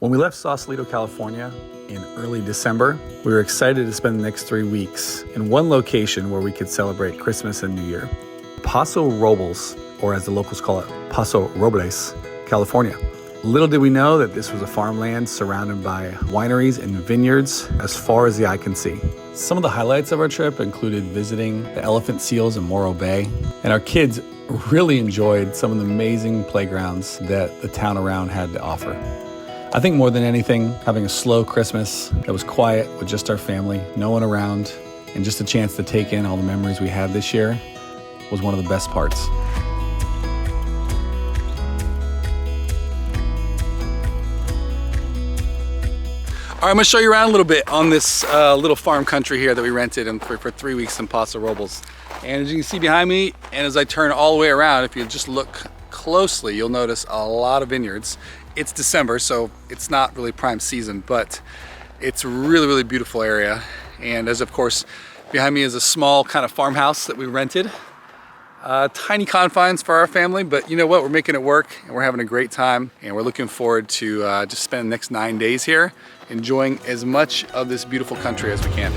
When we left Sausalito, California in early December, we were excited to spend the next 3 weeks in one location where we could celebrate Christmas and New Year. Paso Robles, or as the locals call it, Paso Robles, California. Little did we know that this was a farmland surrounded by wineries and vineyards as far as the eye can see. Some of the highlights of our trip included visiting the elephant seals in Morro Bay, and our kids really enjoyed some of the amazing playgrounds that the town around had to offer. I think more than anything, having a slow Christmas that was quiet with just our family, no one around, and just a chance to take in all the memories we had this year was one of the best parts. All right, I'm gonna show you around a little bit on this little farm country here that we rented for 3 weeks in Paso Robles. And as you can see behind me, and as I turn all the way around, if you just look closely, you'll notice a lot of vineyards. It's December, so it's not really prime season, but it's a really, really beautiful area. And as of course, behind me is a small kind of farmhouse that we rented. Tiny confines for our family, but you know what? We're making it work and we're having a great time, and we're looking forward to just spend the next 9 days here, enjoying as much of this beautiful country as we can.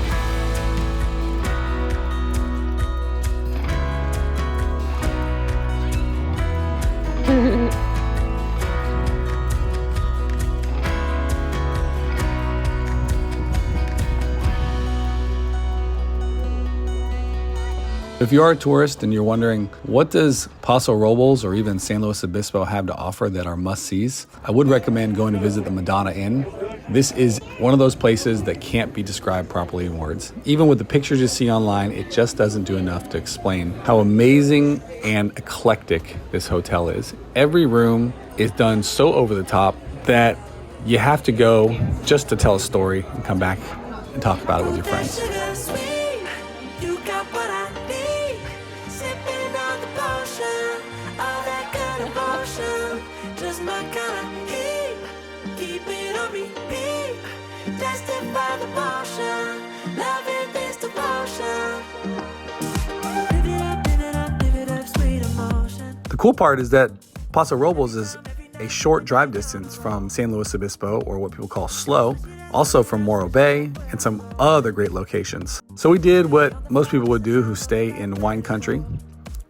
If you are a tourist and you're wondering, what does Paso Robles or even San Luis Obispo have to offer that are must-sees, I would recommend going to visit the Madonna Inn. This is one of those places that can't be described properly in words. Even with the pictures you see online, it just doesn't do enough to explain how amazing and eclectic this hotel is. Every room is done so over the top that you have to go just to tell a story and come back and talk about it with your friends. The cool part is that Paso Robles is a short drive distance from San Luis Obispo, or what people call SLO, also from Morro Bay and some other great locations. So we did what most people would do who stay in wine country,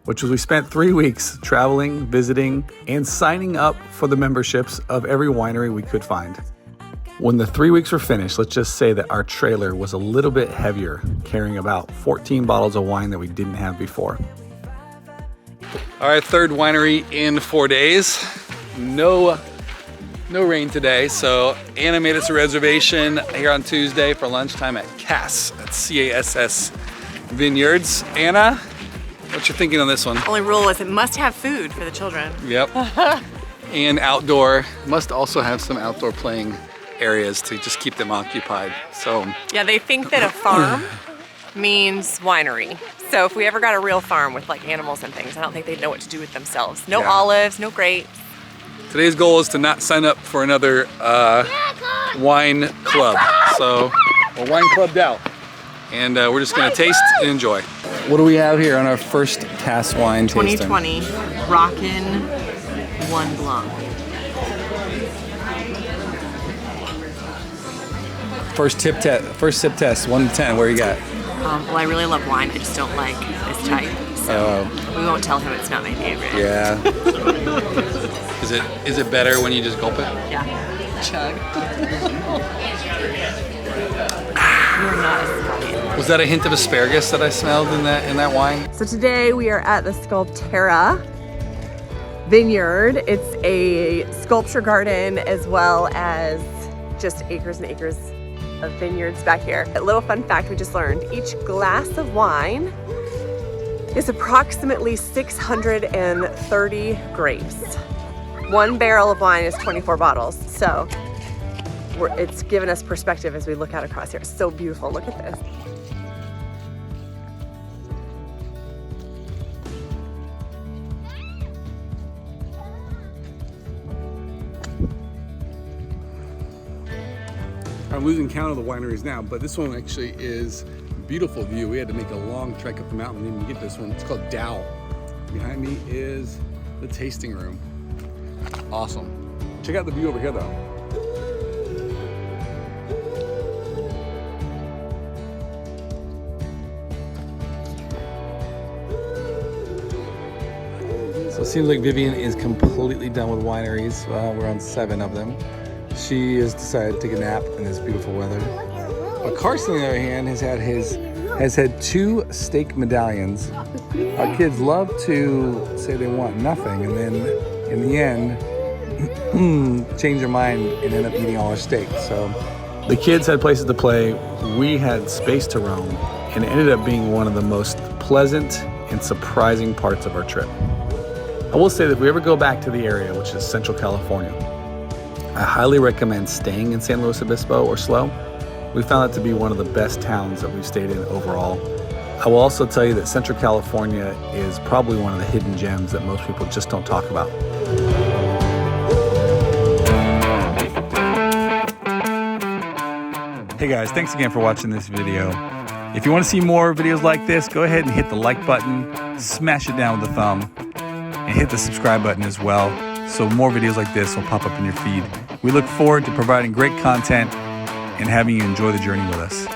which was we spent 3 weeks traveling, visiting, and signing up for the memberships of every winery we could find. When the 3 weeks were finished, let's just say that our trailer was a little bit heavier, carrying about 14 bottles of wine that we didn't have before. All right, third winery in 4 days. No rain today, so Anna made us a reservation here on Tuesday for lunchtime at CASS, that's C-A-S-S Vineyards. Anna, what you thinking on this one? Only rule is it must have food for the children. Yep. And outdoor, must also have some outdoor playing areas to just keep them occupied. So yeah, they think that a farm means winery. So if we ever got a real farm with like animals and things, I don't think they'd know what to do with themselves. No olives, no grapes. Today's goal is to not sign up for another wine club. So we're wine clubbed out, and we're just gonna taste and enjoy. What do we have here on our first CASS wine tasting? 2020 Rockin' One Blanc. First sip test, 1 to 10. Where you got? Well, I really love wine. I just don't like this type. So we won't tell him it's not my favorite. Yeah. Is it better when you just gulp it? Yeah. Chug. You're not as Was that a hint of asparagus that I smelled in that wine? So today we are at the Sculpterra Vineyard. It's a sculpture garden as well as just acres and acres of vineyards back here. A little fun fact we just learned, each glass of wine is approximately 630 grapes. 1 barrel of wine is 24 bottles. So it's given us perspective as we look out across here. It's so beautiful, look at this. I'm losing count of the wineries now, but this one actually is a beautiful view. We had to make a long trek up the mountain to even get this one. It's called Dow. Behind me is the tasting room. Awesome. Check out the view over here though. seems like Vivian is completely done with wineries. We're on 7 of them. She has decided to take a nap in this beautiful weather. But Carson, on the other hand, has had 2 steak medallions. Our kids love to say they want nothing, and then in the end, change their mind and end up eating all our steak. So the kids had places to play. We had space to roam, and it ended up being one of the most pleasant and surprising parts of our trip. I will say that if we ever go back to the area, which is Central California, I highly recommend staying in San Luis Obispo or SLO. We found it to be one of the best towns that we've stayed in overall. I will also tell you that Central California is probably one of the hidden gems that most people just don't talk about. Hey guys, thanks again for watching this video. If you want to see more videos like this, go ahead and hit the like button, smash it down with a thumb, and hit the subscribe button as well, so more videos like this will pop up in your feed. We look forward to providing great content and having you enjoy the journey with us.